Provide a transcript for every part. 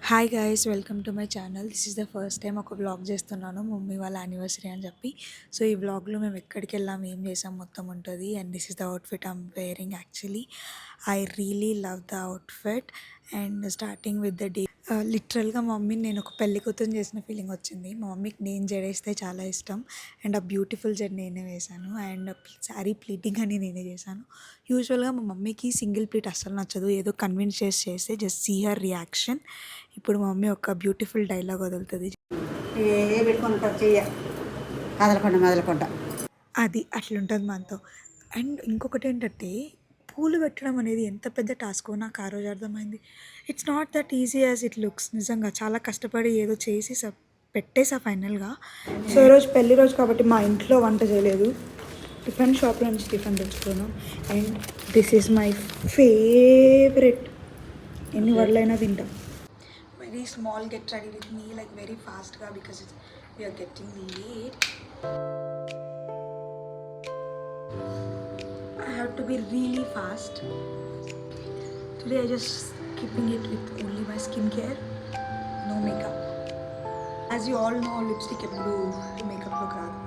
Hi guys, welcome to my channel. This is the first time ఒక vlog చేస్తున్నాను mummy వాళ్ళ anniversary అని చెప్పి. సో ఈ వ్లాగ్లో మేము ఎక్కడికి వెళ్ళాం, ఏం చేసాం మొత్తం ఉంటుంది. And this is the outfit I'm wearing. Actually I really love the outfit. And starting with the day, లిటరల్గా మా మమ్మీని నేను ఒక పెళ్లి కూతురు చేసిన ఫీలింగ్ వచ్చింది. మా మమ్మీకి నేను జడేస్తే చాలా ఇష్టం. అండ్ ఆ బ్యూటిఫుల్ జడ నేనే వేశాను. అండ్ శారీ ప్లీటింగ్ అని నేనే చేశాను. యూజువల్గా మా మమ్మీకి సింగిల్ ప్లీట్ అస్సలు నచ్చదు. ఏదో కన్విన్స్ చేస్తే జస్ట్ సీ హర్ రియాక్షన్. ఇప్పుడు మా మమ్మీ ఒక బ్యూటిఫుల్ డైలాగ్ వదులుతుంది. ఏ పెట్టుకుంటారు చెయ్య కదలకుండా మెదలకుండా. అది అట్లుంటుంది మనతో. అండ్ ఇంకొకటి ఏంటంటే, పూలు పెట్టడం అనేది ఎంత పెద్ద టాస్కో నాకు ఆ రోజు అర్థమైంది. It's not that easy as it looks. నిజంగా చాలా కష్టపడి ఏదో చేసి పెట్టేసా ఫైనల్గా. సో ఈరోజు పెళ్లి రోజు కాబట్టి మా ఇంట్లో వంట చేయలేదు. టిఫిన్ షాప్లో నుంచి టిఫిన్ తెచ్చుకున్నాం. And this is my favourite. ఎన్ని వడ్లైనా తింటాం. Very small, get ready with me like very fast ga, because we are getting late. I have to be really fast. Today I just keeping it with only my skincare, no makeup. As you all know, lipstick eppudu makeup lo raadu,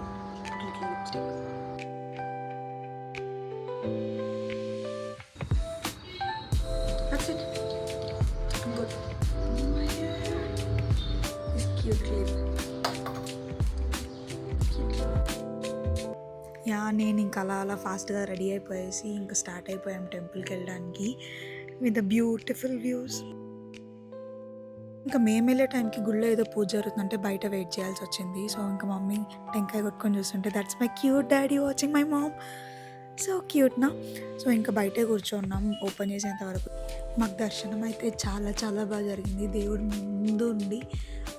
little lipstick. That's it. I'm good. Yeah, నేను ఇంకా అలా ఫాస్ట్గా ready అయిపోయేసి ఇంకా start అయిపోయాం టెంపుల్కి వెళ్ళడానికి with the beautiful views. ఇంకా మేము వెళ్ళే టైంకి గుళ్ళో ఏదో పూజ జరుగుతుందంటే బయట వెయిట్ చేయాల్సి వచ్చింది. సో ఇంకా మమ్మీ టెంకాయ కొట్టుకొని చూస్తుంటే that's my cute daddy watching my mom. So క్యూట్నా. సో ఇంకా బయటే కూర్చున్నాం ఓపెన్ చేసేంత వరకు. మాకు దర్శనం అయితే చాలా చాలా బాగా జరిగింది. దేవుడు ముందు ఉండి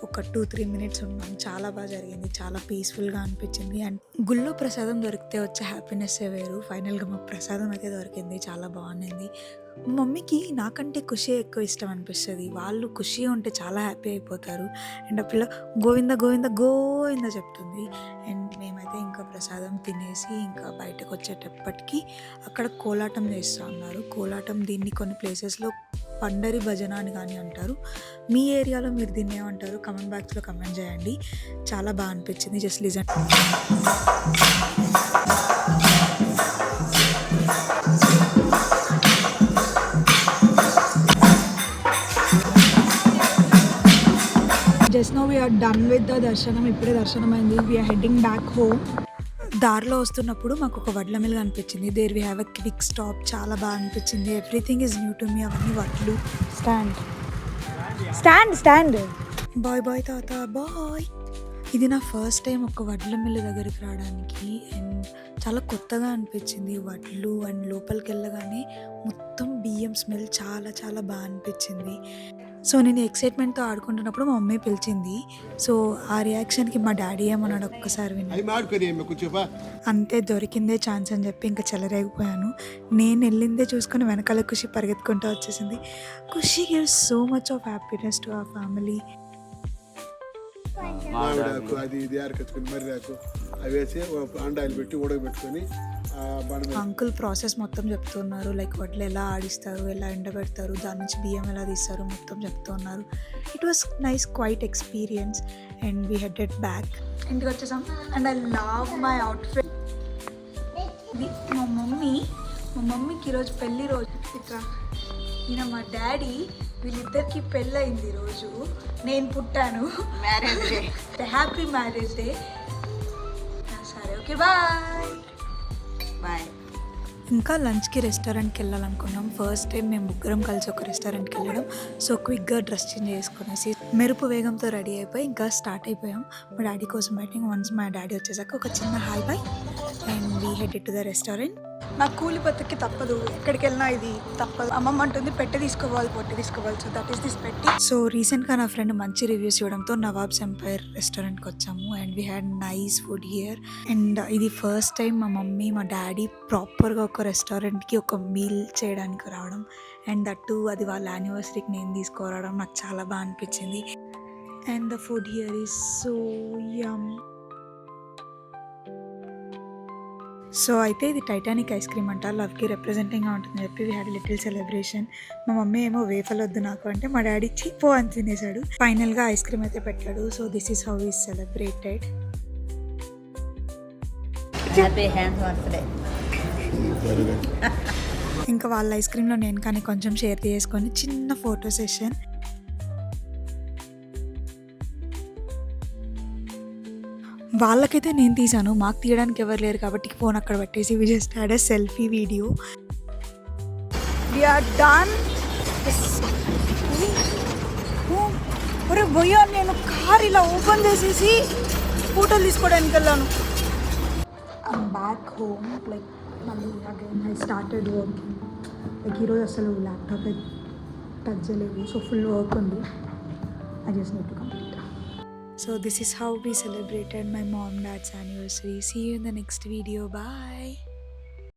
ఒక 2-3 మినిట్స్ ఉన్నాం. చాలా బాగా జరిగింది, చాలా పీస్ఫుల్గా అనిపించింది. అండ్ గుళ్ళో ప్రసాదం దొరికితే వచ్చే హ్యాపీనెస్సే వేరు. ఫైనల్గా మాకు ప్రసాదం అయితే దొరికింది, చాలా బాగుంది. మా మమ్మీకి నాకంటే ఖుషి ఎక్కువ ఇష్టం అనిపిస్తుంది. వాళ్ళు ఖుషి ఉంటే చాలా హ్యాపీ అయిపోతారు. అండ్ ఆ పిల్ల గోవింద గోవింద గోవింద చెప్తుంది. అండ్ మేమైతే ఇంకా ప్రసాదం తినేసి ఇంకా బయటకు వచ్చేటప్పటికి అక్కడ కోలాటం చేస్తూ ఉన్నారు. కోలాటం దీన్ని కొన్ని ప్లేసెస్లో పండరి భజన అని కానీ అంటారు. మీ ఏరియాలో మీరు దీన్ని ఏమంటారు కమెంట్ బాక్స్లో కమెంట్ చేయండి. చాలా బాగా అనిపించింది. Just listen. Just now we're done with the దర్శనం. ఇప్పుడే దర్శనం అయింది. We're heading back home. దారిలో వస్తున్నప్పుడు మాకు ఒక వడ్ల మిల్ అనిపించింది. There we have a quick stop. చాలా బాగా అనిపించింది. Everything is new to me. అవన్నీ వడ్లు. స్టాండ్ బాయ్ బాయ్ తాత బాయ్. ఇది నా ఫస్ట్ టైం ఒక వడ్ల మిల్లు దగ్గరికి రావడానికి. అండ్ చాలా కొత్తగా అనిపించింది వడ్లు. అండ్ లోపలికి వెళ్ళగానే మొత్తం బియ్యం స్మెల్ చాలా చాలా బాగా అనిపించింది. సో నేను ఎక్సైట్మెంట్తో ఆడుకుంటున్నప్పుడు మా మమ్మీ పిలిచింది. సో ఆ రియాక్షన్కి మా డాడీ ఏమన్నాడు ఒక్కసారి విన్నా. అంతే, దొరికిందే ఛాన్స్ అని చెప్పి ఇంకా చెలరేగిపోయాను. నేను వెళ్ళిందే చూసుకొని వెనకాల ఖుషి పరిగెత్తుకుంటూ వచ్చేసింది. Khushi gives so much of happiness to our family. మామిడాకు అది ఇది ఆరకచ్చుకొని మర్రాకు అవి వేసి అండాయిలు పెట్టి ఉడకబెట్టుకొని అంకుల్ ప్రాసెస్ మొత్తం చెప్తున్నారు. లైక్ వడ్లు ఎలా ఆడిస్తారు, ఎలా ఎండబెడతారు, దాని నుంచి బియ్యం ఎలా తీస్తారు మొత్తం చెప్తున్నారు. It was nice, quite experience. And we headed back. ఇంటికి వచ్చేసాం. And I love my outfit. మా మమ్మీకి ఈరోజు పెళ్ళి రోజు. ఇట్లా ఈయన మా డాడీ. వీళ్ళిద్దరికి పెళ్ళయింది ఈరోజు. నేను పుట్టాను. Marriage day. Happy marriage day. సరే, ఓకే, బాయ్ బాయ్. ఇంకా లంచ్కి రెస్టారెంట్కి వెళ్ళాలనుకున్నాం. ఫస్ట్ టైం మేము ముగ్గురం కలిసి ఒక రెస్టారెంట్కి వెళ్ళడం. సో క్విక్గా డ్రెస్ చేంజ్ చేసుకునేసి మెరుపు వేగంతో రెడీ అయిపోయి ఇంకా స్టార్ట్ అయిపోయాం. మా డాడీ కోసం వెయిటింగ్. వన్స్ మా డాడీ వచ్చేసాక ఒక చిన్న hi bye. And we headed to the restaurant. నాకు కూలి బతుక్కి తప్పదు, ఎక్కడికి వెళ్ళినా ఇది తప్పదు. అమ్మమ్మ అంటుంది పొట్టి తీసుకోవాలి. సో దట్ ఈస్ దిస్ పెట్టి. సో రీసెంట్గా నా ఫ్రెండ్ మంచి రివ్యూస్ ఇవ్వడంతో నవాబ్స్ ఎంపైర్ రెస్టారెంట్కి వచ్చాము. And we had nice food here. And ఇది ఫస్ట్ టైం మా మమ్మీ మా డాడీ ప్రాపర్గా ఒక రెస్టారెంట్కి ఒక మీల్ చేయడానికి రావడం. అండ్ దట్టు అది వాళ్ళ యానివర్సరీకి నేను తీసుకురావడం నాకు చాలా బాగా అనిపించింది. And the food here is so yum. So అయితే ఇది టైటానిక్ ఐస్ క్రీమ్ అంట, లవ్కి రిప్రజెంటింగ్గా ఉంటుందని చెప్పి వీ హ్యాడ్ లిటిల్ సెలబ్రేషన్. మా మమ్మీ ఏమో వేఫల్ వద్దు నాకు అంటే మా డాడీ చీపో అని తినేసాడు. ఫైనల్గా ఐస్ క్రీమ్ అయితే పెట్టాడు. So this is how is celebrated. Happy hands birthday. ఇంకా వాళ్ళ ఐస్ క్రీమ్లో నేను కానీ కొంచెం షేర్ చేసుకొని చిన్న ఫోటో సెషన్. వాళ్ళకైతే నేను తీసాను, మాకు తీయడానికి ఎవరు లేరు కాబట్టి ఫోన్ అక్కడ పెట్టేసి we just had a selfie video. We are done. ఒరే భయ్యా, నేను కార్ ఇలా ఓపెన్ చేసేసి ఫోటోలు తీసుకోవడానికి వెళ్ళాను. I'm back home. లైక్ మళ్ళీ again I started working. Like ఈరోజు అసలు ల్యాప్టాప్ టచ్ చేయలేదు, సో ఫుల్ వర్క్ ఉంది. I just need to complete. So this is how we celebrated my mom dad's anniversary. See you in the next video. Bye.